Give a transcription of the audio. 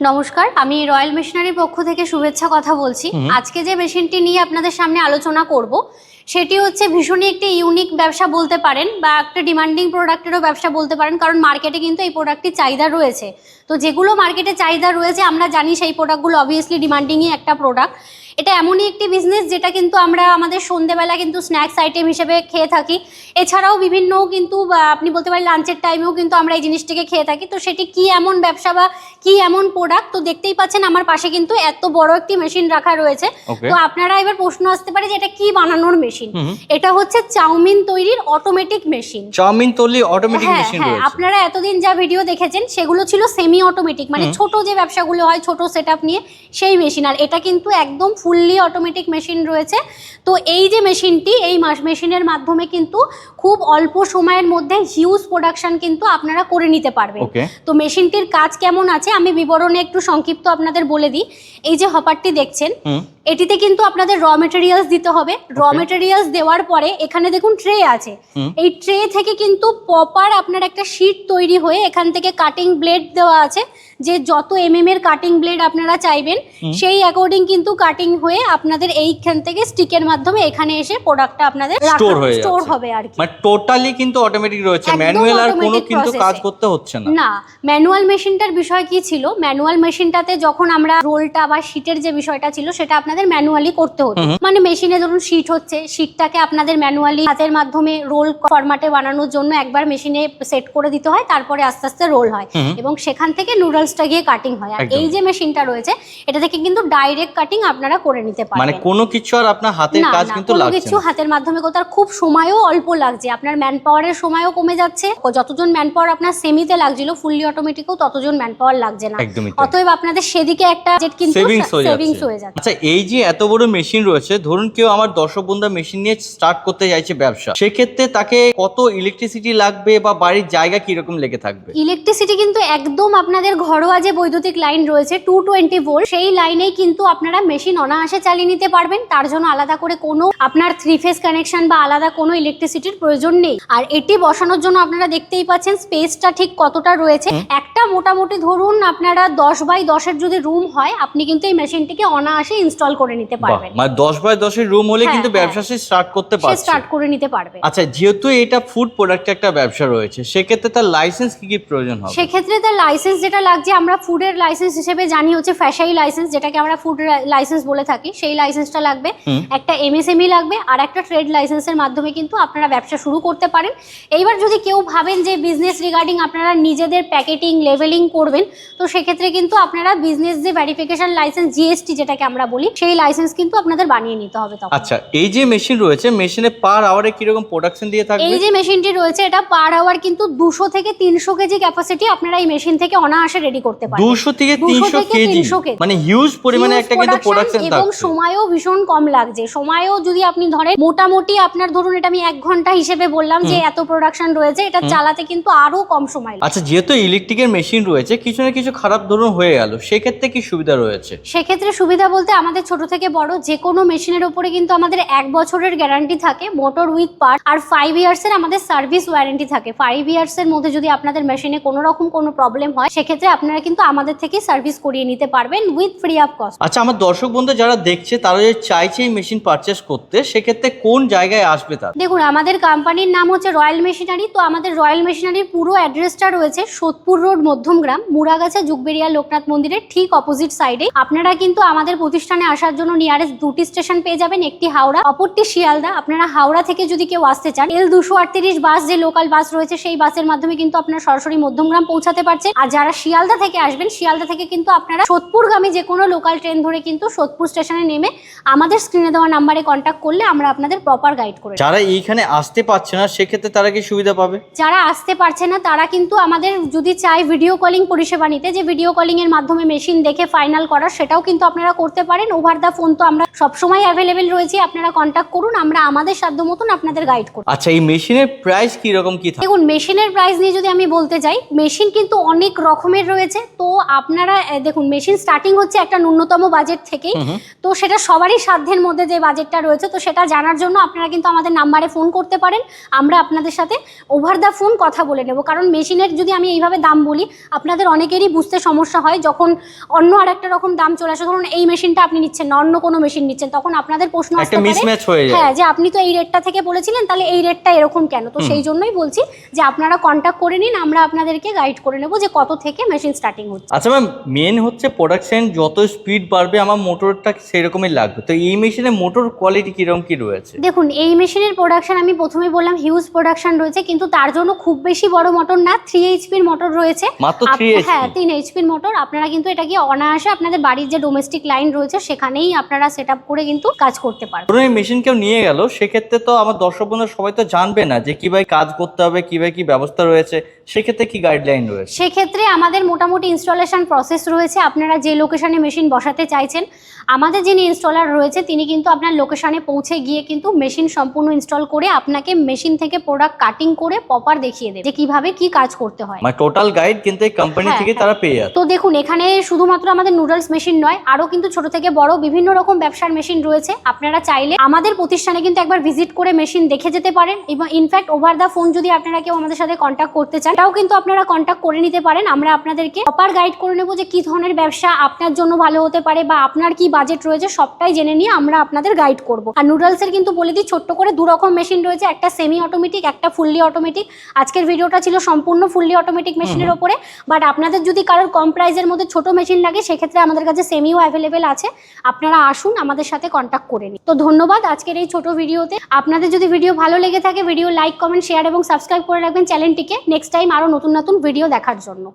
নমস্কার, আমি রয়্যাল মেশিনারির পক্ষ থেকে শুভেচ্ছা কথা বলছি। আজকে যে মেশিনটি নিয়ে আপনাদের সামনে আলোচনা করব সেটি হচ্ছে ভীষণই একটি ইউনিক ব্যবসা বলতে পারেন বা একটা ডিমান্ডিং প্রোডাক্টেরও ব্যবসা বলতে পারেন, কারণ মার্কেটে কিন্তু এই প্রোডাক্টটির চাহিদা রয়েছে। তো যেগুলো মার্কেটে চাহিদা রয়েছে আমরা জানি সেই প্রোডাক্টগুলো অবভিয়াসলি ডিমান্ডিংই একটা প্রোডাক্ট। এটা এমনই একটি বিজনেস যেটা কিন্তু আমরা আমাদের সন্ধ্যেবেলা কিন্তু স্ন্যাক্স আইটেম হিসেবে খেয়ে থাকি। এছাড়াও বিভিন্ন কিন্তু আপনি বলতে পারেন লাঞ্চের টাইমেও কিন্তু আমরা এই জিনিসটিকে খেয়ে থাকি। তো সেটি কি এমন ব্যবসা বা কি এমন প্রোডাক্ট, তো দেখতেই পাচ্ছেন আমার পাশে কিন্তু এত বড় একটি মেশিন রাখা রয়েছে। তো আপনারা এবার প্রশ্ন আসতে পারে যে এটা কি বানানোর মেশিন। এটা হচ্ছে চাউমিন তৈরির অটোমেটিক মেশিন। চাউমিন তৈরির অটোমেটিক মেশিন রয়েছে। আপনারা এতদিন যা ভিডিও দেখেছেন সেগুলো ছিল সেমি অটোমেটিক, মানে ছোট যে ব্যবসাগুলো হয় ছোট সেটআপ নিয়ে সেই মেশিন। আর এটা কিন্তু একদম ফুললি অটোমেটিক মেশিন রয়েছে। তো এই যে মেশিনটি, এই মেশিনের মাধ্যমে কিন্তু খুব অল্প সময়ের মধ্যে হিউজ প্রোডাকশন কিন্তু আপনারা করে নিতে পারবেন। তো মেশিনটির কাজ কেমন আছে আমি বিবরণে একটু সংক্ষিপ্ত আপনাদের বলে দিই। এই যে হপারটি দেখছেন, এটিতে কিন্তু আপনাদের র মেটেরিয়ালস দিতে হবে। র মেটেরিয়ালস দেওয়ার পরে এখানে দেখুন ট্রে আছে। এই ট্রে থেকে কিন্তু প্রপার আপনার একটা শীট তৈরি হয়ে এখান থেকে কাটিং ব্লেড দেওয়া আছে, যে যত এর কাটিং ব্লেড আপনারা চাইবেন সেই অ্যাকর্ডিং কিন্তু কাটিং হয়ে আপনাদের এইখান থেকে স্টিকের মাধ্যমে এখানে এসে প্রোডাক্টটা আপনাদের স্টোর হবে আর কি। মানে টোটালি কিন্তু অটোমেটিক রয়েছে, ম্যানুয়াল আর কোনো কিন্তু কাজ করতে হচ্ছে না। না, ম্যানুয়াল মেশিনটার বিষয় কি ছিল, ম্যানুয়াল মেশিনটাতে যখন আমরা রোলটা বা শীটের যে বিষয়টা ছিল সেটা আপনাদের ম্যানুয়ালি করতে হতো। মানে মেশিনে ধরুন শীট হচ্ছে, শীটটাকে আপনাদের ম্যানুয়ালি হাতের মাধ্যমে রোল ফরম্যাটে বানানোর জন্য একবার মেশিনে সেট করে দিতে হয়, তারপরে আস্তে আস্তে রোল হয় এবং সেখান থেকে নুডলসটা গিয়ে কাটিং হয়। আর এই যে মেশিনটা রয়েছে এটা থেকে কিন্তু ডাইরেক্ট কাটিং আপনারা করে নিতে পারবেন। মানে কোনো কিছু আর আপনার হাতের কাজ কিন্তু লাগছে না, কিছু হাতের মাধ্যমে করতে। আর খুব সময়ও অল্প লাগছে, আপনার ম্যান পাওয়ারের সময়ও কমে যাচ্ছে। যতজন ম্যান পাওয়ার আপনার সেমিতে লাগছিল ফুললি অটোমেটিকও ততজন ম্যান পাওয়ার লাগছে না। অতএব আপনাদের সেদিকে একটা কিন্তু সেভিংস হয়ে যাচ্ছে। আচ্ছা, এই যে এত বড় মেশিন রয়েছে, ধরুন কেউ আমার দর্শক বন্ধু মেশিন নিয়ে স্টার্ট করতে চাইছে ব্যবসা, সেক্ষেত্রে তাকে কত ইলেকট্রিসিটি লাগবে বা বাড়ির জায়গা কিরকম লেগে থাকবে? ইলেকট্রিসিটি কিন্তু একদম আপনাদের ঘরোয়া যে বৈদ্যুতিক লাইন রয়েছে 220 ভোল্ট, সেই লাইনেই কিন্তু আপনারা মেশিন অনায়াসে চালিয়ে নিতে পারবেন। তার জন্য আলাদা করে কোনো আপনার 3 ফেজ কানেকশন বা আলাদা কোনো ইলেকট্রিসিটির প্রয়োজন নেই। আর এটি বসানোর জন্য আপনারা দেখতেই পাচ্ছেন স্পেসটা ঠিক কতটা রয়েছে। একটা মোটামুটি ধরুন আপনারা 10 বাই 10 এর যদি রুম হয় আপনি কিন্তু এই মেশিনটিকে অনায়াসে ইনস্টল করে নিতে পারবেন। মানে 10 বাই 10 এর রুম হলে কিন্তু ব্যবসা স্টার্ট করতে পারবে, স্টার্ট করে নিতে পারবে। আচ্ছা, যেহেতু এটা ফুড প্রোডাক্ট একটা ব্যবসা রয়েছে, সেক্ষেত্রে তার লাইসেন্স কি প্রয়োজন হবে? সেক্ষেত্রে তার লাইসেন্স যেটা লাগছে আমরা ফুডের লাইসেন্স হিসেবে জানি হচ্ছে ফ্যাশাই লাইসেন্স, যেটাকে আমরা ফুড লাইসেন্স বলে থাকি, সেই লাইসেন্সটা লাগবে। একটা এমএসএমই লাগবে আর একটা ট্রেড লাইসেন্সের মাধ্যমে কিন্তু আপনারা ব্যবসা শুরু করতে পারেন। এইবার যদি কেউ ভাবেন যে বিজনেস রিগার্ডিং আপনারা নিজেদের প্যাকেটিং লেভেলিং করবেন, তো সেক্ষেত্রে কিন্তু আপনারা বিজনেস যে ভেরিফিকেশন লাইসেন্স জিএসটি যেটাকে আমরা বলি, সেই লাইসেন্স কিন্তু আপনাদের বানিয়ে নিতে হবে তখন। আচ্ছা, এই যে মেশিন রয়েছে, মেশিনে পার আওয়ারে কি রকম প্রোডাকশন দিয়ে থাকবে? এই যে মেশিনটি রয়েছে এটা পার আওয়ার কিন্তু 200 থেকে 300 কেজি ক্যাপাসিটি আপনারা এই মেশিন থেকে অনায়াসে রেডি করতে পারবেন। 200 থেকে 300 কেজি, মানে হিউজ পরিমাণে একটা কিন্তু প্রোডাকশন থাকছে এবং সময়ও ভীষণ কম লাগছে। সময়ও যদি আপনি ধরেন মোটামুটি আপনার ধরুন এটা আমি 1 ঘন্টা হিসেবে বললাম যে এত প্রোডাকশন রয়েছে, এটা চালাতে কিন্তু আরো কম সময় লাগে। আচ্ছা, যেহেতু ইলেকট্রিকের মেশিন রয়েছে, কিছু না কিছু খারাপ ধরুন হয়ে গেল, সেক্ষেত্রে কি সুবিধা রয়েছে? সেক্ষেত্রে সুবিধা বলতে আমাদের ছোট থেকে বড় যে কোনো মেশিনের উপরে কিন্তু আমাদের 1 বছরের গ্যারান্টি থাকে মোটর উইথ পার্ট, আর 5 ইয়ার্সের আমাদের সার্ভিস ওয়ারেন্টি থাকে। 5 ইয়ার্সের মধ্যে যদি আপনাদের মেশিনে কোনো রকম কোনো প্রবলেম হয় সেক্ষেত্রে আপনারা কিন্তু আমাদের থেকে সার্ভিস করিয়ে নিতে পারবেন উইথ ফ্রি অফ কস্ট। আচ্ছা, আমার দর্শক বন্ধু যারা দেখছে তারা যদি চাইছে এই মেশিন পারচেস করতে, সেক্ষেত্রে কোন জায়গায় আসবে তারা? দেখুন, আমাদের কোম্পানির নাম হচ্ছে রয়্যাল মেশিনারি। তো আমাদের রয়্যাল মেশিনারির পুরো অ্যাড্রেসটা রয়েছে সোদপুর রোড, মধ্যমগ্রাম, মুড়াগাছা যুগবেরিয়া লোকনাথ মন্দিরের ঠিক অপোজিট সাইডে। আপনারা কিন্তু আমাদের প্রতিষ্ঠানে আসার জন্য নিয়ারেস্ট 2টি স্টেশন পেয়ে যাবেন, একটি হাওড়া, অপরটি শিয়ালদা। আপনারা হাওড়া থেকে যদি কেউ আসতে চান L238 বাস যে লোকাল বাস রয়েছে সেই বাসের মাধ্যমে কিন্তু আপনারা সরাসরি মধ্যমগ্রাম পৌঁছাতে পারছেন। আর যারা শিয়ালদা থেকে আসবেন, শিয়ালদা থেকে কিন্তু আপনারা সোদপুরগামী যে কোনো লোকাল ট্রেন ধরে কিন্তু সোদপুর স্টেশনে নেমে আমাদের স্ক্রিনে দেওয়া নাম্বারে কন্ট্যাক্ট করলে আমরা আপনাদের প্রপার গাইড করে। যারা এইখানে আসতে পারছে না সেক্ষেত্রে তারা কি সুবিধা পাবে? যারা আসতে পারছে না তারা কিন্তু আমাদের যদি চাই ভিডিও কলিং পরিষেবা নিতে, যে ভিডিও কলিং এর মাধ্যমে মেশিন দেখে ফাইনাল করার, সেটাও কিন্তু আপনারা করতে পারেন। ওভার দ্য ফোন তো আমরা সবসময় অ্যাভেলেবেল রয়েছি, আপনারা কন্ট্যাক্ট করুন, আমরা আমাদের সাধ্য মতন আপনাদের গাইড করব। আচ্ছা, এই মেশিনের প্রাইস কি রকম কি থাকে? দেখুন মেশিনের প্রাইস নিয়ে যদি আমি বলতে চাই, মেশিন কিন্তু অনেক রকমের রয়েছে। তো আপনারা দেখুন মেশিন স্টার্টিং হচ্ছে একটা ন্যূনতম বাজেট থেকেই, তো সেটা সবারই সাধ্যের মধ্যে যে বাজেটটা রয়েছে, তো সেটা জানার জন্য আপনারা কিন্তু আমাদের নাম্বারে ফোন করতে পারেন, আমরা আপনাদের সাথে ওভার দ্য ফোন কথা বলে নেব। কারণ মেশিনের যদি আমি এইভাবে দাম বলি, আপনাদের অনেকেরই বুঝতে সমস্যা হয়, যখন অন্য আরেকটা রকম দাম চলে আসে, ধরুন এই মেশিনটা আপনি নিচ্ছেন না, অন্য কোনো মেশিন নিচ্ছেন, তখন আপনাদের প্রশ্ন আসতে পারে মিসম্যাচ হয়ে যায়, হ্যাঁ, যে আপনি তো এই রেটটা থেকে বলেছিলেন, তাহলে এই রেটটা এরকম কেন? তো সেই জন্যই বলছি যে আপনারা কন্ট্যাক্ট করে নিন, আমরা আপনাদেরকে গাইড করে নেব যে কত থেকে মেশিন স্টার্টিং হচ্ছে। আচ্ছা ম্যাম, মেন হচ্ছে প্রোডাকশন যত স্পিড বাড়বে আমার মোটরটা সেরকমই লাগবে, তো এই মেশিনে মোটর কোয়ালিটি কিরকম কি রয়েছে? দেখুন এই মেশিনের প্রোডাকশন আমি প্রথমে বললাম হিউজ প্রোডাকশন রয়েছে, কিন্তু তার জন্য খুব বেশি বড় মোটর না, 3 এইচপির মোটর রয়েছে মাত্র 3 এইচপি? হ্যাঁ 3 এইচপির মোটর। আপনারা কিন্তু এটাকে অনায়াসে আপনাদের বাড়ির যে ডোমেস্টিক লাইন রয়েছে সেখানেই আপনারা সেট আপ করে কিন্তু কাজ করতে পারবেন। ধরুন এই মেশিন কেউ নিয়ে গেল, সেক্ষেত্রে তো আমার দর্শক বন্ধু সবাই তো জানবে না যে কিভাবে কাজ করতে হবে, কিভাবে কি ব্যবস্থা রয়েছে, সেক্ষেত্রে কি গাইডলাইন রয়েছে? সেক্ষেত্রে আমাদের মোটামুটি ইনস্টলেশন প্রসেস রয়েছে। আপনারা যে লোকেশনে মেশিন বসাতে চাইছেন, আমাদের যিনি ইনস্টলার রয়েছে তিনি কিন্তু আপনার লোকেশনে পৌঁছে গিয়ে কিন্তু মেশিন সম্পূর্ণ ইনস্টল করে আপনাকে মেশিন থেকে প্রোডাক্ট কাটিং করে প্রপার দেখিয়ে দেবে যে কিভাবে কি কাজ করতে হয়। মানে টোটাল গাইড কিন্তু এই কোম্পানি থেকে তারা পেয়ে যাচ্ছে। তো দেখুন এখানে শুধুমাত্র আমাদের নুডলস মেশিন নয়, আরও কিন্তু ছোট থেকে বড় বিভিন্ন রকম ব্যবসার মেশিন রয়েছে। আপনারা চাইলে আমাদের প্রতিষ্ঠানে কিন্তু একবার ভিজিট করে মেশিন দেখে যেতে পারেন, এবং ইনফ্যাক্ট ওভার দ্য ফোন যদি আপনারা কেউ আমাদের সাথে কন্ট্যাক্ট করতে চান, তাও কিন্তু আপনারা কন্ট্যাক্ট করে নিতে পারেন। আমরা আপনাদেরকে প্রপার গাইড করে নেব যে কি ধরনের ব্যবসা আপনার জন্য ভালো হতে পারে বা আপনার কি বাজেট রয়েছে, সবটাই জেনে নিয়ে আমরা আপনাদের গাইড করব। আর নুডলসের কিন্তু বলে দিই ছোট্ট করে 2 রকম মেশিন রয়েছে, একটা সেমি অটোমেটিক, একটা ফুললি অটোমেটিক। আজকের ভিডিওটা ছিল সম্পূর্ণ ফুললি অটোমেটিক মেশিনের ওপরে, বাট আপনাদের যদি কারোর কম প্রাইসের মধ্যে ছোট মেশিন লাগে সেক্ষেত্রে আমাদের কাছে সেমিও অ্যাভেলেবেল আছে, আপনারা আসুন আমাদের সাথে কন্ট্যাক্ট করে নিন। তো ধন্যবাদ আজকের এই ছোট ভিডিওতে। আপনাদের যদি ভিডিও ভালো লেগে থাকে ভিডিও লাইক কমেন্ট শেয়ার এবং সাবস্ক্রাইব করে রাখবেন চ্যানেলটিকে, নেক্সট টাইম আরও নতুন নতুন ভিডিও দেখার জন্য।